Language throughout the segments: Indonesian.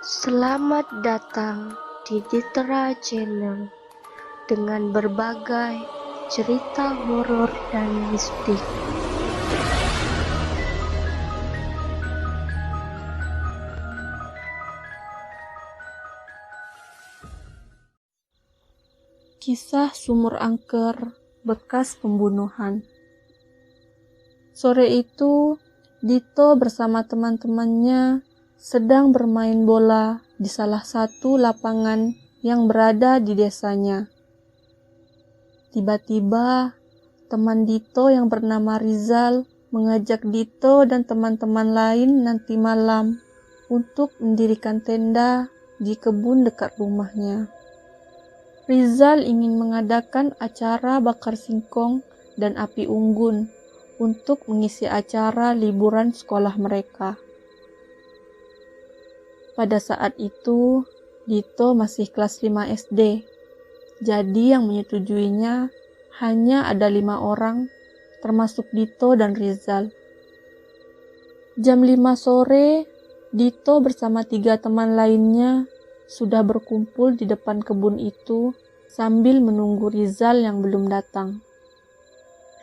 Selamat datang di Ditra Channel dengan berbagai cerita horor dan mistik. Kisah sumur angker bekas pembunuhan. Sore itu, Dito bersama teman-temannya sedang bermain bola di salah satu lapangan yang berada di desanya. Tiba-tiba, teman Dito yang bernama Rizal mengajak Dito dan teman-teman lain nanti malam untuk mendirikan tenda di kebun dekat rumahnya. Rizal ingin mengadakan acara bakar singkong dan api unggun untuk mengisi acara liburan sekolah mereka. Pada saat itu, Dito masih kelas 5 SD, jadi yang menyetujuinya hanya ada 5 orang, termasuk Dito dan Rizal. Jam 5 sore, Dito bersama 3 teman lainnya sudah berkumpul di depan kebun itu sambil menunggu Rizal yang belum datang.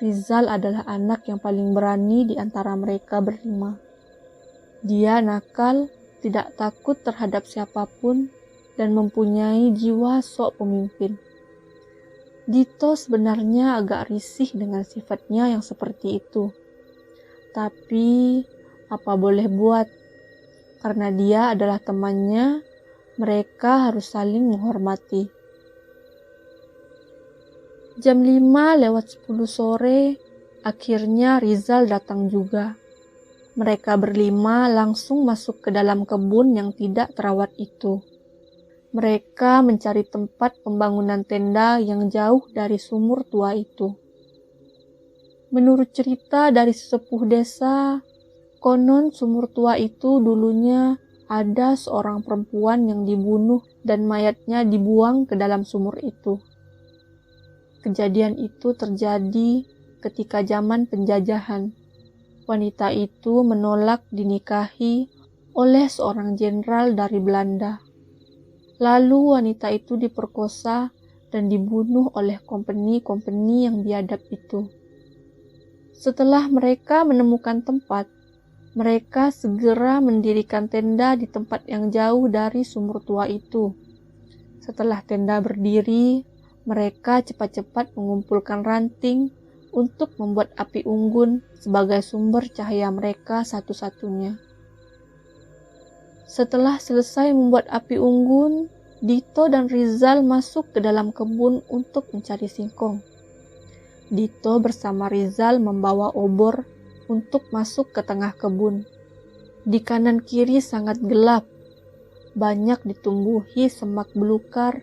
Rizal adalah anak yang paling berani di antara mereka berlima. Dia nakal, tidak takut terhadap siapapun, dan mempunyai jiwa sok pemimpin. Dito sebenarnya agak risih dengan sifatnya yang seperti itu. Tapi, apa boleh buat? Karena dia adalah temannya, mereka harus saling menghormati. Jam 5:10 sore, akhirnya Rizal datang juga. Mereka berlima langsung masuk ke dalam kebun yang tidak terawat itu. Mereka mencari tempat pembangunan tenda yang jauh dari sumur tua itu. Menurut cerita dari sesepuh desa, konon sumur tua itu dulunya ada seorang perempuan yang dibunuh dan mayatnya dibuang ke dalam sumur itu. Kejadian itu terjadi ketika zaman penjajahan. Wanita itu menolak dinikahi oleh seorang jenderal dari Belanda. Lalu wanita itu diperkosa dan dibunuh oleh kompeni-kompeni yang biadab itu. Setelah mereka menemukan tempat, mereka segera mendirikan tenda di tempat yang jauh dari sumur tua itu. Setelah tenda berdiri, mereka cepat-cepat mengumpulkan ranting untuk membuat api unggun sebagai sumber cahaya mereka satu-satunya. Setelah selesai membuat api unggun, Dito dan Rizal masuk ke dalam kebun untuk mencari singkong. Dito bersama Rizal membawa obor untuk masuk ke tengah kebun. Di kanan kiri sangat gelap, banyak ditumbuhi semak belukar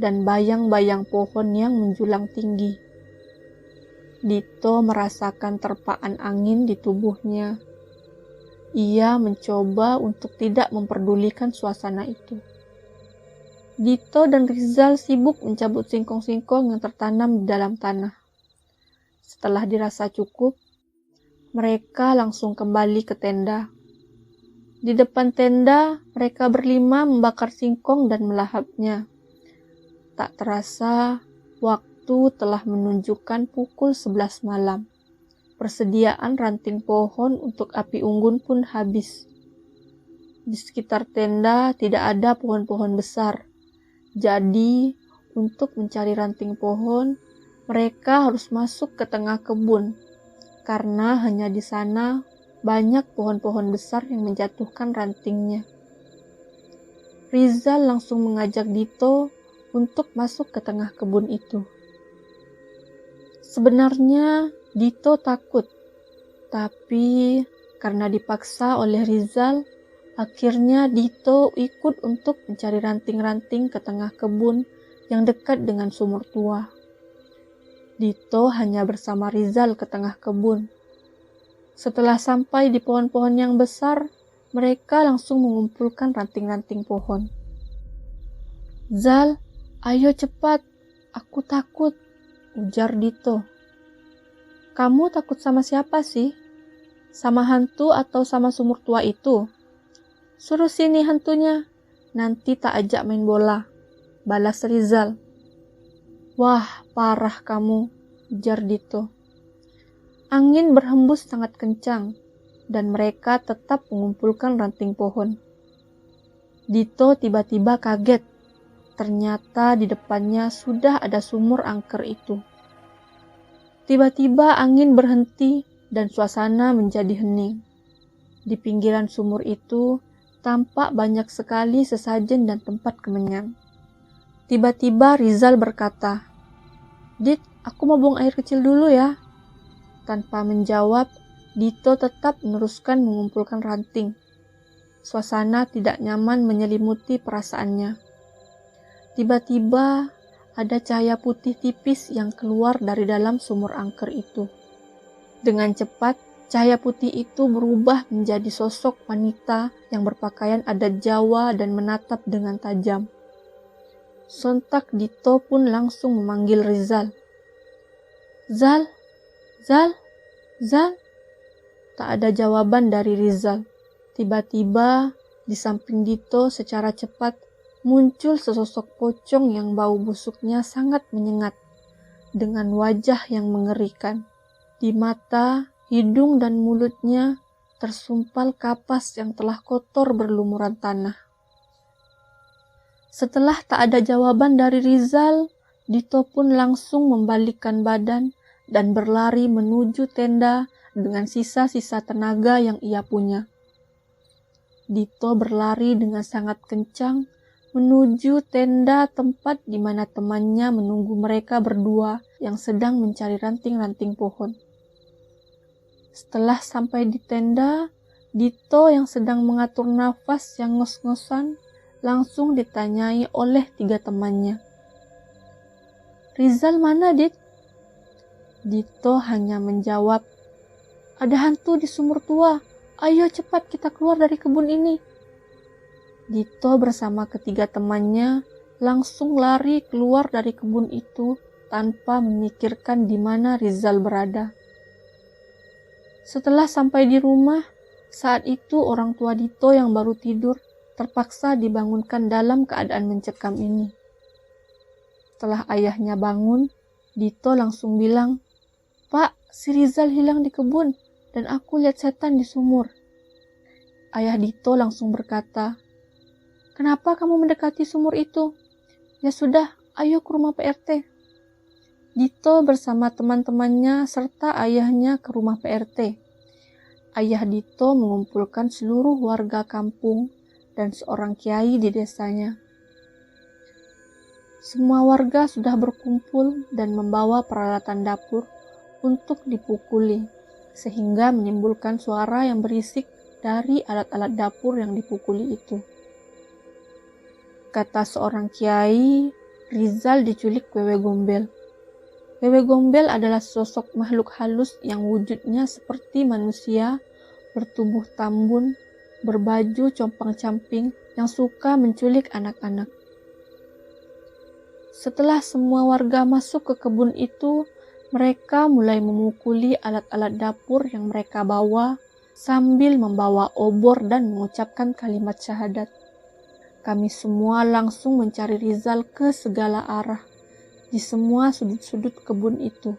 dan bayang-bayang pohon yang menjulang tinggi. Dito merasakan terpaan angin di tubuhnya. Ia mencoba untuk tidak memperdulikan suasana itu. Dito dan Rizal sibuk mencabut singkong-singkong yang tertanam di dalam tanah. Setelah dirasa cukup, mereka langsung kembali ke tenda. Di depan tenda, mereka berlima membakar singkong dan melahapnya. Tak terasa, waktu telah menunjukkan pukul 11 malam. Persediaan ranting pohon untuk api unggun pun habis. Di sekitar tenda tidak ada pohon-pohon besar. Jadi, untuk mencari ranting pohon, mereka harus masuk ke tengah kebun. Karena hanya di sana banyak pohon-pohon besar yang menjatuhkan rantingnya. Rizal langsung mengajak Dito untuk masuk ke tengah kebun itu. Sebenarnya Dito takut, tapi karena dipaksa oleh Rizal, akhirnya Dito ikut untuk mencari ranting-ranting ke tengah kebun yang dekat dengan sumur tua. Dito hanya bersama Rizal ke tengah kebun. Setelah sampai di pohon-pohon yang besar, mereka langsung mengumpulkan ranting-ranting pohon. "Zal, ayo cepat, aku takut," ujar Dito. "Kamu takut sama siapa sih? Sama hantu atau sama sumur tua itu? Suruh sini hantunya, nanti tak ajak main bola, balas Rizal. Wah, parah kamu, ujar Dito. Angin berhembus sangat kencang, dan mereka tetap mengumpulkan ranting pohon. Dito tiba-tiba kaget. Ternyata di depannya sudah ada sumur angker itu. Tiba-tiba angin berhenti dan suasana menjadi hening. Di pinggiran sumur itu tampak banyak sekali sesajen dan tempat kemenyan. Tiba-tiba Rizal berkata, "Dit, aku mau buang air kecil dulu ya." Tanpa menjawab, Dito tetap meneruskan mengumpulkan ranting. Suasana tidak nyaman menyelimuti perasaannya. Tiba-tiba ada cahaya putih tipis yang keluar dari dalam sumur angker itu. Dengan cepat, cahaya putih itu berubah menjadi sosok wanita yang berpakaian adat Jawa dan menatap dengan tajam. Sontak Dito pun langsung memanggil Rizal. "Zal, Zal, Zal." Tak ada jawaban dari Rizal. Tiba-tiba di samping Dito secara cepat muncul sesosok pocong yang bau busuknya sangat menyengat, dengan wajah yang mengerikan. Di mata, hidung, dan mulutnya tersumpal kapas yang telah kotor berlumuran tanah. Setelah tak ada jawaban dari Rizal, Dito pun langsung membalikkan badan dan berlari menuju tenda dengan sisa-sisa tenaga yang ia punya. Dito berlari dengan sangat kencang menuju tenda tempat di mana temannya menunggu mereka berdua yang sedang mencari ranting-ranting pohon. Setelah sampai di tenda, Dito yang sedang mengatur nafas yang ngos-ngosan langsung ditanyai oleh 3 temannya. "Rizal mana, Dit?" Dito hanya menjawab, "Ada hantu di sumur tua. Ayo cepat kita keluar dari kebun ini." Dito bersama ketiga temannya langsung lari keluar dari kebun itu tanpa memikirkan di mana Rizal berada. Setelah sampai di rumah, saat itu orang tua Dito yang baru tidur terpaksa dibangunkan dalam keadaan mencekam ini. Setelah ayahnya bangun, Dito langsung bilang, "Pak, si Rizal hilang di kebun dan aku lihat setan di sumur." Ayah Dito langsung berkata, "Kenapa kamu mendekati sumur itu? Ya sudah, ayo ke rumah PRT." Dito bersama teman-temannya serta ayahnya ke rumah PRT. Ayah Dito mengumpulkan seluruh warga kampung dan seorang kiai di desanya. Semua warga sudah berkumpul dan membawa peralatan dapur untuk dipukuli, sehingga menimbulkan suara yang berisik dari alat-alat dapur yang dipukuli itu. Kata seorang kiai, Rizal diculik Wewe Gombel. Wewe Gombel adalah sosok makhluk halus yang wujudnya seperti manusia, bertubuh tambun, berbaju compang-camping, yang suka menculik anak-anak. Setelah semua warga masuk ke kebun itu, mereka mulai memukuli alat-alat dapur yang mereka bawa sambil membawa obor dan mengucapkan kalimat syahadat. Kami semua langsung mencari Rizal ke segala arah, di semua sudut-sudut kebun itu.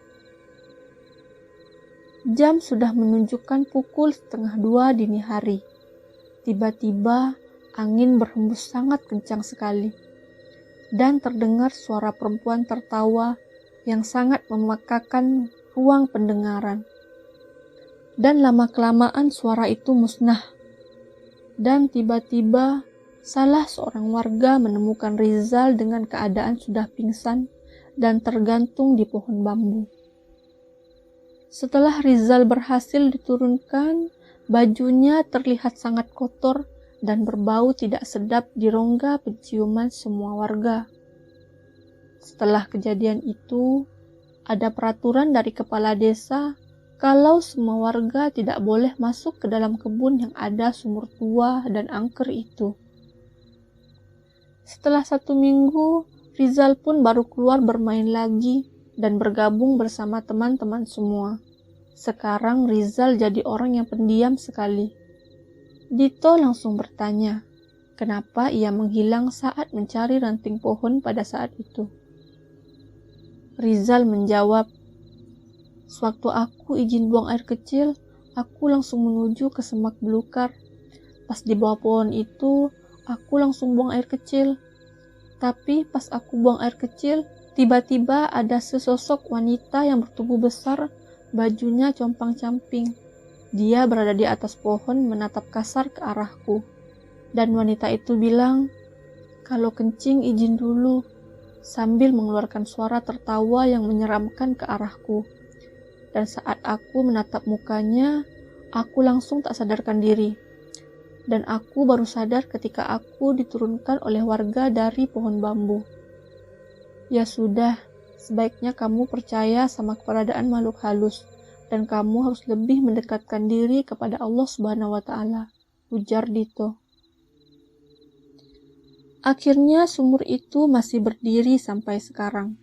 Jam sudah menunjukkan pukul 1:30 dini hari. Tiba-tiba angin berhembus sangat kencang sekali, dan terdengar suara perempuan tertawa yang sangat memekakan ruang pendengaran. Dan lama-kelamaan suara itu musnah. Dan tiba-tiba salah seorang warga menemukan Rizal dengan keadaan sudah pingsan dan tergantung di pohon bambu. Setelah Rizal berhasil diturunkan, bajunya terlihat sangat kotor dan berbau tidak sedap di rongga penciuman semua warga. Setelah kejadian itu, ada peraturan dari kepala desa kalau semua warga tidak boleh masuk ke dalam kebun yang ada sumur tua dan angker itu. Setelah 1 minggu, Rizal pun baru keluar bermain lagi dan bergabung bersama teman-teman semua. Sekarang Rizal jadi orang yang pendiam sekali. Dito langsung bertanya, kenapa ia menghilang saat mencari ranting pohon pada saat itu. Rizal menjawab, "Sewaktu aku izin buang air kecil, aku langsung menuju ke semak belukar. Pas di bawah pohon itu, aku langsung buang air kecil. Tapi pas aku buang air kecil, tiba-tiba ada sesosok wanita yang bertubuh besar, bajunya compang-camping. Dia berada di atas pohon menatap kasar ke arahku. Dan wanita itu bilang, 'Kalau kencing izin dulu,' sambil mengeluarkan suara tertawa yang menyeramkan ke arahku. Dan saat aku menatap mukanya, aku langsung tak sadarkan diri. Dan aku baru sadar ketika aku diturunkan oleh warga dari pohon bambu. Ya sudah, sebaiknya kamu percaya sama keberadaan makhluk halus, dan kamu harus lebih mendekatkan diri kepada Allah Subhanahu wa Ta'ala," ujar Dito. Akhirnya sumur itu masih berdiri sampai sekarang.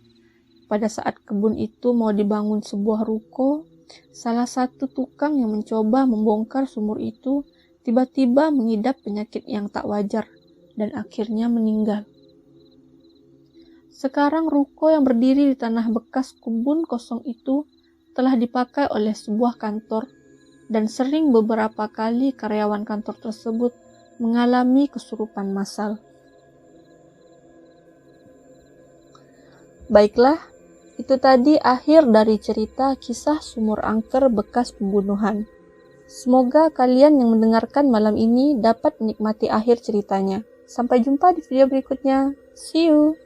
Pada saat kebun itu mau dibangun sebuah ruko, salah satu tukang yang mencoba membongkar sumur itu tiba-tiba mengidap penyakit yang tak wajar dan akhirnya meninggal. Sekarang ruko yang berdiri di tanah bekas kebun kosong itu telah dipakai oleh sebuah kantor, dan sering beberapa kali karyawan kantor tersebut mengalami kesurupan massal. Baiklah, itu tadi akhir dari cerita kisah sumur angker bekas pembunuhan. Semoga kalian yang mendengarkan malam ini dapat menikmati akhir ceritanya. Sampai jumpa di video berikutnya. See you!